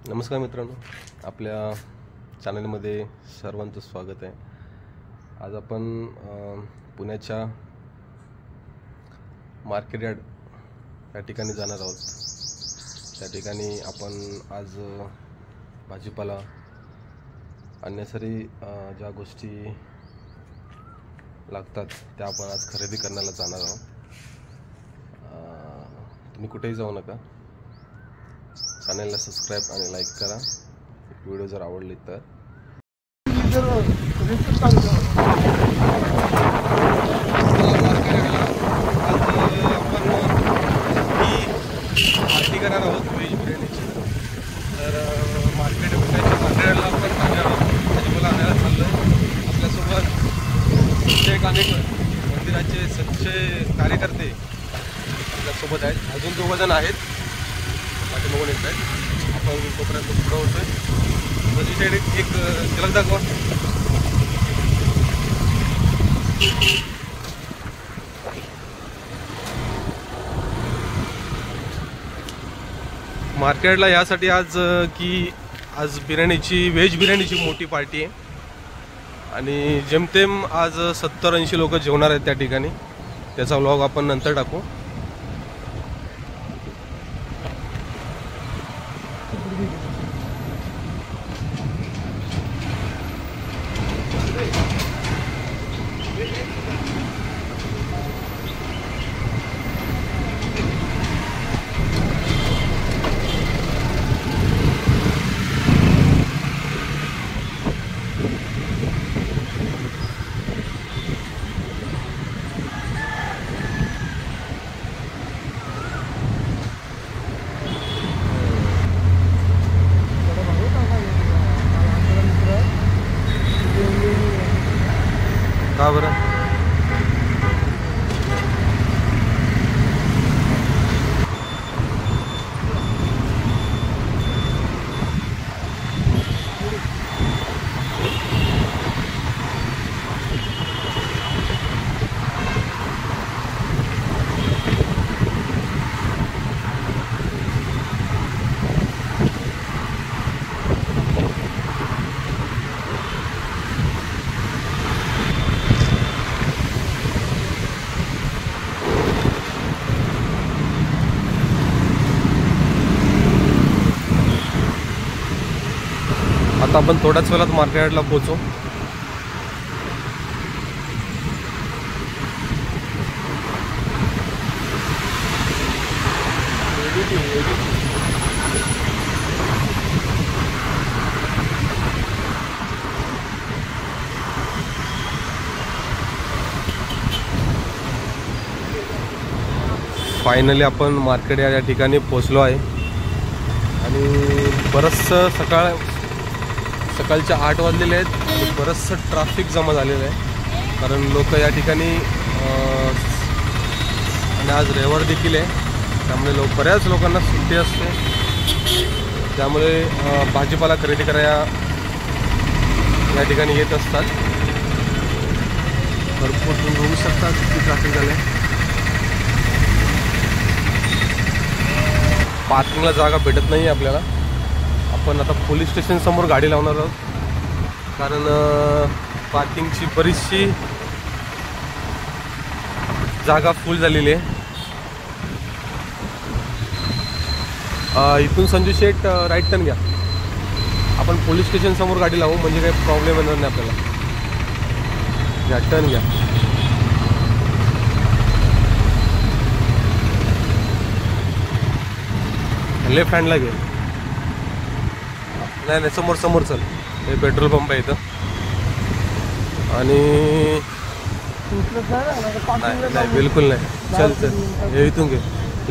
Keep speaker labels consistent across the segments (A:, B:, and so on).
A: नमस्कार मित्रांनो, आपल्या चॅनलमध्ये सर्वांचं स्वागत आहे। आज आपण पुण्याच्या मार्केट यार्ड या ठिकाणी जाणार आहोत। त्या ठिकाणी आपण आज भाजीपाला अन्यसारी ज्या गोष्टी लागतात त्या आपण आज खरेदी करण्याला जाणार आहोत। तुम्ही कुठेही जाऊ नका, चॅनलला सबस्क्राइब आणि लाईक करा। व्हिडिओ जर आवडली तर पार्टी करणार आहोत व्हेज बिर्याणीची। तर मार्केटला आपण भाजीपाला आणायला चाललो आहे। आपल्यासोबत अनेक मंदिराचे सच्चे कार्यकर्ते आपल्यासोबत आहेत। अजून 2 जण आहेत बघून येत आहेत। आपण तोपर्यंत पुढं होतोय। दुसरी साईड एक झलक दाखवा। मार्केटला यासाठी आज बिर्याणीची व्हेज बिर्याणीची मोठी पार्टी आहे आणि जेमतेम आज 70-80 लोक जेवणार आहेत त्या ठिकाणी। त्याचा व्लॉग आपण नंतर टाकू। का बरं? आता आपण थोड्याच वेळात मार्केटला पोहोचू। फायनली आपण मार्केट या ठिकाणी पोहोचलो आहे आणि बरंचसं सकाळचे 8 वाजलेले आहेत आणि बरंचसं ट्रॅफिक जमा झालेलं आहे। कारण लोक या ठिकाणी आणि आज रविवार देखील आहे, त्यामुळे बऱ्याच लोकांना सुट्टी असते। त्यामुळे भाजीपाला खरेदी करायला या ठिकाणी येत असतात। भरपूर तुम्ही बघू शकता किती ट्रॅफिक झालं आहे। पार्किंगला जागा भेटत नाही आपल्याला। आपण आता पोलीस स्टेशन समोर गाडी लावणार आहोत कारण पार्किंगची बरीचशी जागा फुल झालेली आहे। इथून संजू शेठ राईट टर्न घ्या। आपण पोलीस स्टेशन समोर गाडी लावू म्हणजे काही प्रॉब्लेम येणार नाही आपल्याला। घ्या, टर्न घ्या। लेफ्ट हँडला घे। नाही समोर चल। हे पेट्रोल पंप आहे इथं आणि नाही बिलकुल नाही। चल हे इथून घे,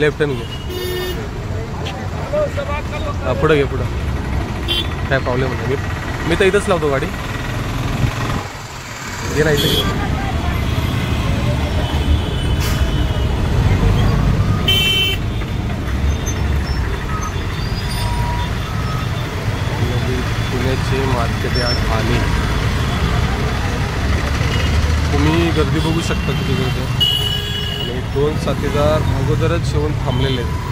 A: लेफ्ट टर्न घे। पुढं घे, पुढं काय प्रॉब्लेम नाही। मी तर इथंच लावतो गाडी। घे ना इथं। पुण्याचे मार्केट यार्ड आले। तुम्ही गर्दी बघू शकता किती गर्दी आहे आणि 2 साथीदार अगोदरच येऊन थांबलेले आहेत।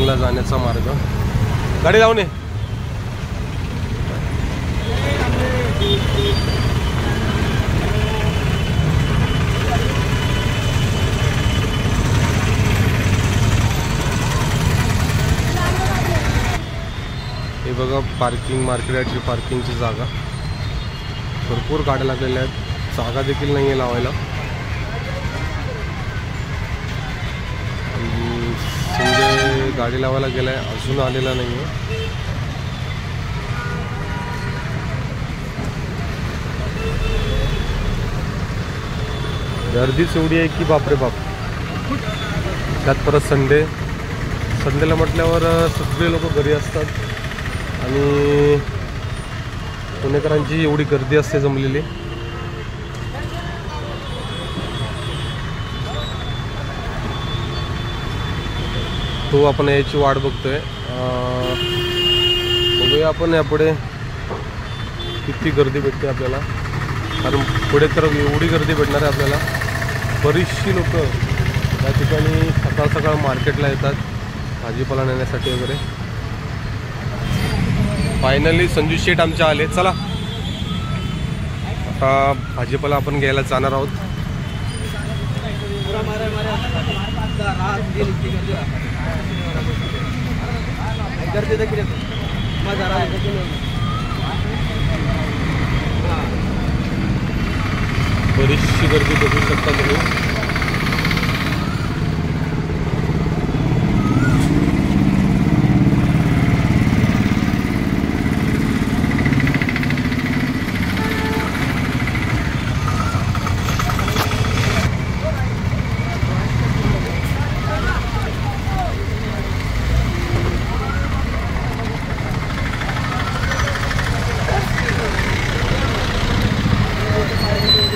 A: पार्किंगला जाण्याचा मार्ग. गाडी लावणे. हे बघा पार्किंग, मार्केटची पार्किंगची जागा. भरपूर गाड्या लागलेल्या आहेत, जागा देखील नाही आहे लावायला. संजय गाडी लावायला गेलाय, अजून आलेला नाही आहे. गर्दीच एवढी आहे की बापरे बाप. त्यात परत संडेला म्हटल्यावर सगळे लोक घरी असतात आणि पुणेकरांची एवढी गर्दी असते जमलेली. तो आपण याची वाट बघतोय. बघूया आपण यापुढे किती गर्दी भेटते आपल्याला, कारण पुढे तर एवढी गर्दी भेटणार आहे आपल्याला. बरीचशी लोक या ठिकाणी सकाळ सकाळ मार्केटला येतात भाजीपाला नेण्यासाठी वगैरे. फायनली संजू शेठ आमचे आले. चला आता भाजीपाला आपण घ्यायला जाणार आहोत. बरीचशी गर्दी बघू शकता तुम्ही.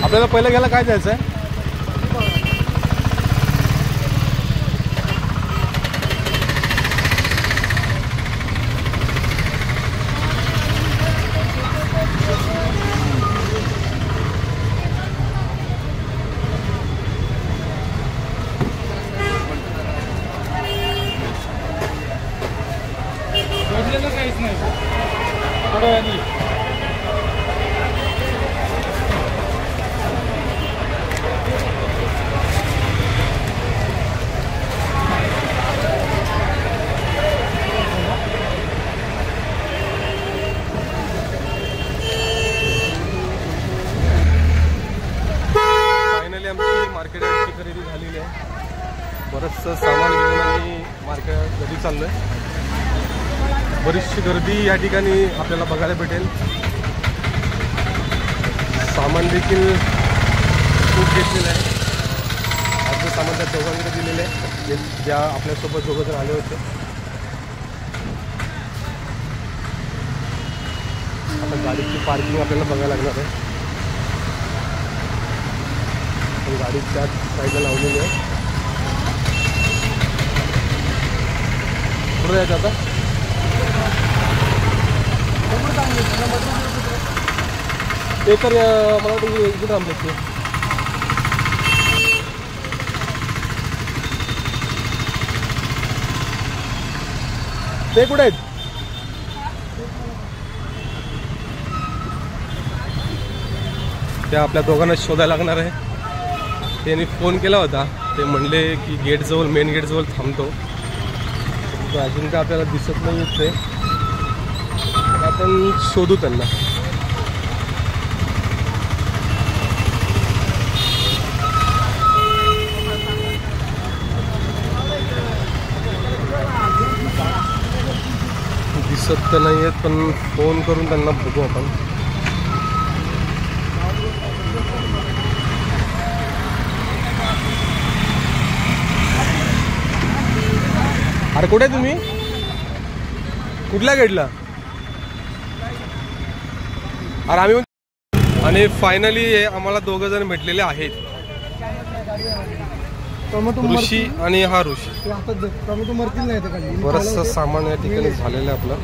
A: आपल्याला पहिलं घ्यायला काय जायचं आहे?
B: काहीच नाही थोड्या वेळाने.
A: मार्केटची खरेदी झालेली आहे. बरंचसं सामान घेऊन आम्ही मार्केट घरी चाललो आहे. बरीचशी गर्दी या ठिकाणी आपल्याला बघायला भेटेल. सामान देखील खूप घेतलेलं आहे. आज सामान त्या दोघांकडे दिलेलं आहे ज्या आपल्यासोबत दोघं जण आले होते. आता गाडीची पार्किंग आपल्याला बघायला लागणार आहे. गाडी त्याच साईडला लावलेली आहे. कुठं जायचं आता? ते तर मला वाटतं इथे थांबले ते कुठे आहेत? त्या आपल्या दोघांना शोधायला लागणार आहे. त्यांनी फोन केला होता, ते म्हणले की गेटजवळ, मेन गेटजवळ थांबतो. अजून काय आपल्याला दिसत नाही येत ते. आपण शोधू त्यांना. दिसत तर नाही आहेत, पण फोन करून त्यांना बघू आपण. अरे कुठे तुम्ही? कुठल्या गेटला? अरे आम्ही. आणि फायनली आम्हाला दोघं जण भेटलेले आहेत, ऋषी आणि हा ऋषी. बरंचसं सामान या ठिकाणी झालेलं आहे आपलं.